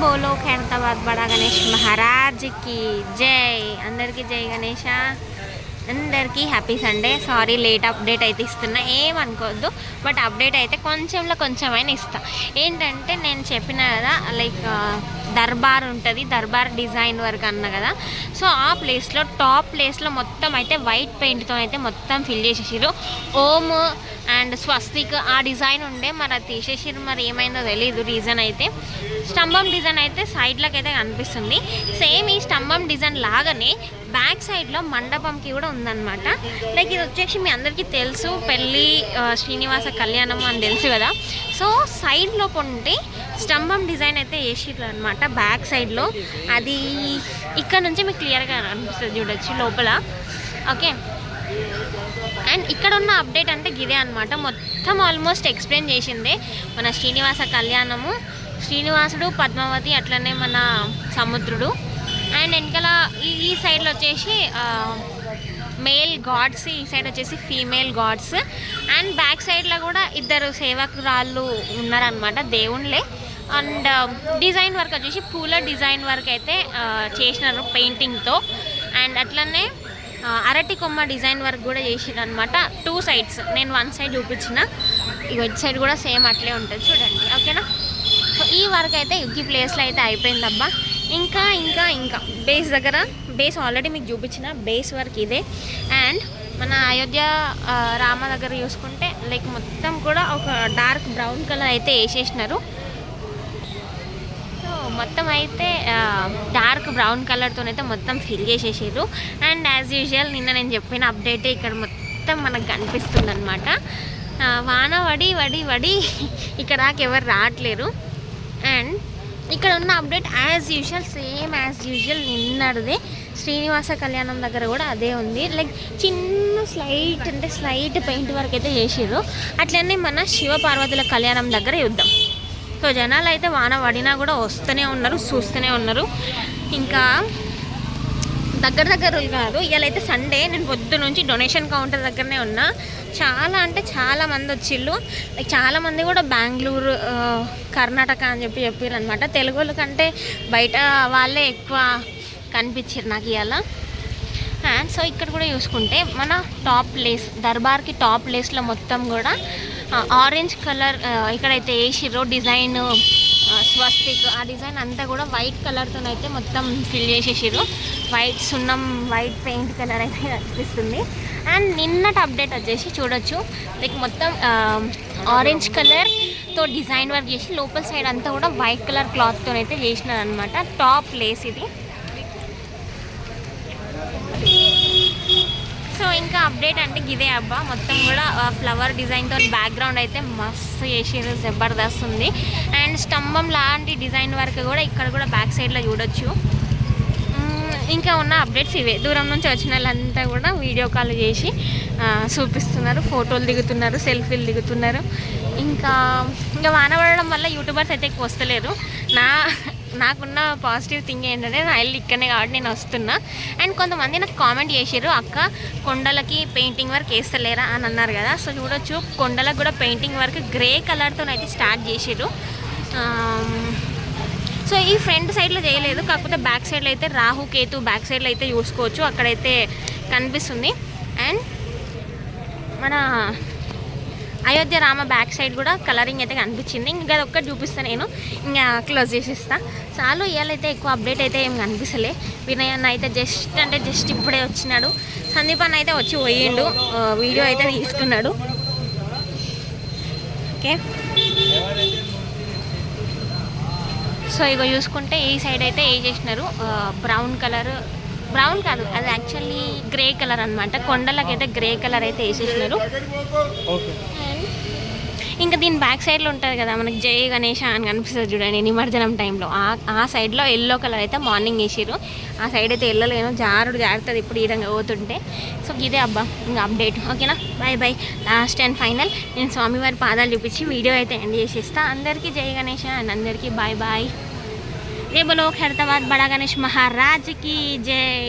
బోలో ఖైరతాబాద్ బడా గణేష్ మహారాజ్కి జై. అందరికీ జై గణేష. అందరికీ happy Sunday. Sorry late update అయితే ఇస్తున్నా, ఏమనుకోవద్దు. బట్ అప్డేట్ అయితే కొంచెమైనా ఇస్తా. ఏంటంటే నేను చెప్పిన కదా, లైక్ దర్బార్ ఉంటుంది, దర్బార్ డిజైన్ వర్క్ అన్న కదా. సో ఆ ప్లేస్లో టాప్ ప్లేస్లో మొత్తం అయితే వైట్ పెయింట్తో అయితే మొత్తం ఫిల్ చేసేసారు. ఓమ్ అండ్ స్వస్తిక్ ఆ డిజైన్ ఉండే, మరి అది తీసేసారు. మరి ఏమైందో తెలీదు రీజన్ అయితే. స్తంభం డిజైన్ అయితే సైడ్లకు అయితే కనిపిస్తుంది. సేమ్ ఈ స్తంభం డిజైన్ లాగానే బ్యాక్ సైడ్లో మండపంకి కూడా ఉందన్నమాట. లైక్ ఇది వచ్చేసి మీ అందరికీ తెలుసు, పెళ్ళి శ్రీనివాస కళ్యాణం అని తెలుసు కదా. సో సైడ్లో కొంటే స్తంభం డిజైన్ అయితే వేసిర్రు అనమాట బ్యాక్ సైడ్లో. అది ఇక్కడ నుంచి మీకు క్లియర్గా అనిపిస్తుంది, చూడొచ్చు లోపల. ఓకే, అండ్ ఇక్కడ ఉన్న అప్డేట్ అంటే ఇదే అనమాట. మొత్తం ఆల్మోస్ట్ ఎక్స్ప్లెయిన్ చేసిందే మన శ్రీనివాస కళ్యాణము. శ్రీనివాసుడు, పద్మావతి, అట్లనే మన సముద్రుడు. అండ్ వెనకాల ఈ సైడ్లో వచ్చేసి మేల్ గాడ్స్, ఈ సైడ్ వచ్చేసి ఫీమేల్ గాడ్స్. అండ్ బ్యాక్ సైడ్లో కూడా ఇద్దరు సేవకురాళ్ళు ఉన్నారనమాట, దేవుళ్ళే. అండ్ డిజైన్ వర్క్ వచ్చేసి పూల డిజైన్ వర్క్ అయితే చేసినారు పెయింటింగ్తో. అండ్ అట్లనే అరటి కొమ్మ డిజైన్ వర్క్ కూడా చేసినారు అనమాట. 2 సైడ్స్, నేను 1 సైడ్ చూపించిన, ఇటు సైడ్ కూడా సేమ్ అట్లే ఉంటుంది చూడండి. ఓకేనా. సో ఈ వర్క్ అయితే ఈ ప్లేస్లో అయితే అయిపోయిందబ్బా. ఇంకా ఇంకా ఇంకా బేస్ దగ్గర, బేస్ ఆల్రెడీ మీకు చూపించిన బేస్ వర్క్ ఇదే. అండ్ మన అయోధ్య రామ దగ్గర చూసుకుంటే లైక్ మొత్తం కూడా ఒక డార్క్ బ్రౌన్ కలర్ అయితే వేసేసినారు. సో మొత్తం అయితే డార్క్ బ్రౌన్ కలర్తోనైతే మొత్తం ఫిల్ చేసేసారు. అండ్ యాజ్ యూజువల్ నిన్న నేను చెప్పిన అప్డేటే ఇక్కడ మొత్తం మనకు కనిపిస్తుంది అనమాట. వాన వడి వడి వడి ఇక్కడ దాకా ఎవరు రావట్లేరు. అండ్ ఇక్కడ ఉన్న update as usual, same as usual నిన్నటిదే. శ్రీనివాస కళ్యాణం దగ్గర కూడా అదే ఉంది. లైక్ చిన్న స్లైట్ పెయింట్ వర్క్ అయితే చేసారు. అట్లనే మన శివ పార్వతుల కళ్యాణం దగ్గర చూద్దాం. సో జనాలు అయితే వాన పడినా కూడా వస్తూనే ఉన్నారు, చూస్తూనే ఉన్నారు. ఇంకా దగ్గర కాదు, ఇవాళ అయితే సండే. నేను పొద్దు నుంచి డొనేషన్ కౌంటర్ దగ్గరనే ఉన్నా. చాలా అంటే చాలా మంది వచ్చిళ్ళు. లైక్ చాలామంది కూడా బెంగళూరు, కర్ణాటక అని చెప్పారు అనమాట. తెలుగు వాళ్ళ కంటే బయట వాళ్ళే ఎక్కువ కనిపించారు నాకు ఇవాళ. అండ్ సో ఇక్కడ కూడా చూసుకుంటే మన టాప్ ప్లేస్, దర్బార్కి టాప్ ప్లేస్లో మొత్తం కూడా ఆరెంజ్ కలర్ ఇక్కడైతే వేసిర్రో డిజైన్, స్వస్తిక్ ఆ డిజైన్ అంతా కూడా వైట్ కలర్తో అయితే మొత్తం ఫిల్ చేసేసారు. వైట్ సున్నం, వైట్ పెయింట్ కలర్ అయితే కనిపిస్తుంది. అండ్ నిన్నటి అప్డేట్ వచ్చేసి చూడొచ్చు, లైక్ మొత్తం ఆరెంజ్ కలర్తో డిజైన్ వర్క్ చేసి లోపల సైడ్ అంతా కూడా వైట్ కలర్ క్లాత్తో అయితే చేసినారు అనమాట. టాప్ ప్లేస్ ఇది. సో ఇంకా అప్డేట్ అంటే ఇదే అబ్బా. మొత్తం కూడా ఫ్లవర్ డిజైన్తో బ్యాక్గ్రౌండ్ అయితే మస్తు చేసారు, జబర్దస్త్ ఉంది. అండ్ స్తంభం లాంటి డిజైన్ వర్క్ కూడా ఇక్కడ కూడా బ్యాక్ సైడ్లో చూడొచ్చు. ఇంకా ఉన్న అప్డేట్స్ ఇవే. దూరం నుంచి వచ్చిన వాళ్ళంతా కూడా వీడియో కాల్ చేసి చూపిస్తున్నారు, ఫోటోలు దిగుతున్నారు, సెల్ఫీలు దిగుతున్నారు. ఇంకా వాన పడడం వల్ల యూట్యూబర్స్ అయితే ఎక్కువ వస్తలేరు. నాకున్న పాజిటివ్ థింగ్ ఏంటంటే నా ఇల్లు ఇక్కడనే కాబట్టి నేను వస్తున్నా. అండ్ కొంతమంది నాకు కామెంట్ చేసారు, అక్క కొండలకి పెయింటింగ్ వర్క్ వేస్తలేరా అని అన్నారు కదా. సో చూడొచ్చు, కొండలకు కూడా పెయింటింగ్ వర్క్ గ్రే కలర్తో అయితే స్టార్ట్ చేసారు. సో ఈ ఫ్రంట్ సైడ్లో చేయలేదు, కాకపోతే బ్యాక్ సైడ్లో అయితే రాహు కేతు బ్యాక్ సైడ్లో అయితే చూసుకోవచ్చు, అక్కడైతే కనిపిస్తుంది. అండ్ మన అయోధ్య రామ బ్యాక్ సైడ్ కూడా కలరింగ్ అయితే కనిపించింది. ఇంకా అది ఒక్కటి చూపిస్తాను, నేను ఇంకా క్లోజ్ చేసేస్తా చాలు. ఇవాళైతే ఎక్కువ అప్డేట్ అయితే ఏం కనిపిస్తలే. వినయ్ అన్న అయితే జస్ట్ ఇప్పుడే వచ్చినాడు. సందీప్ అన్న అయితే వచ్చి పోయిండు, వీడియో అయితే తీసుకున్నాడు. ఓకే, సో ఇగో చూసుకుంటే ఈ సైడ్ అయితే ఏ చేసినారు బ్రౌన్ కలర్, బ్రౌన్ కాదు అది యాక్చువల్లీ గ్రే కలర్ అనమాట. కొండలకైతే గ్రే కలర్ అయితే వేసేసినారు. ఇంకా దీని బ్యాక్ సైడ్లో ఉంటుంది కదా మనకి జై గణేష అని కనిపిస్తుంది చూడండి, నిమజ్జనం టైంలో ఆ సైడ్లో ఎల్లో కలర్ అయితే మార్నింగ్ వేసారు. ఆ సైడ్ అయితే వెళ్ళలేను, జారుతుంది ఇప్పుడు ఈ విధంగా పోతుంటే. సో ఇదే అబ్బా ఇంకా అప్డేట్. ఓకేనా, bye bye. Last and final నేను స్వామివారి పాదాలు చూపించి వీడియో అయితే ఎండ్ చేసేస్తా. అందరికీ జై గణేష అండ్ అందరికీ బాయ్ బాయ్. జై బోలో ఖైరతాబాద్ బడా గణేష్ మహారాజ్కి జై.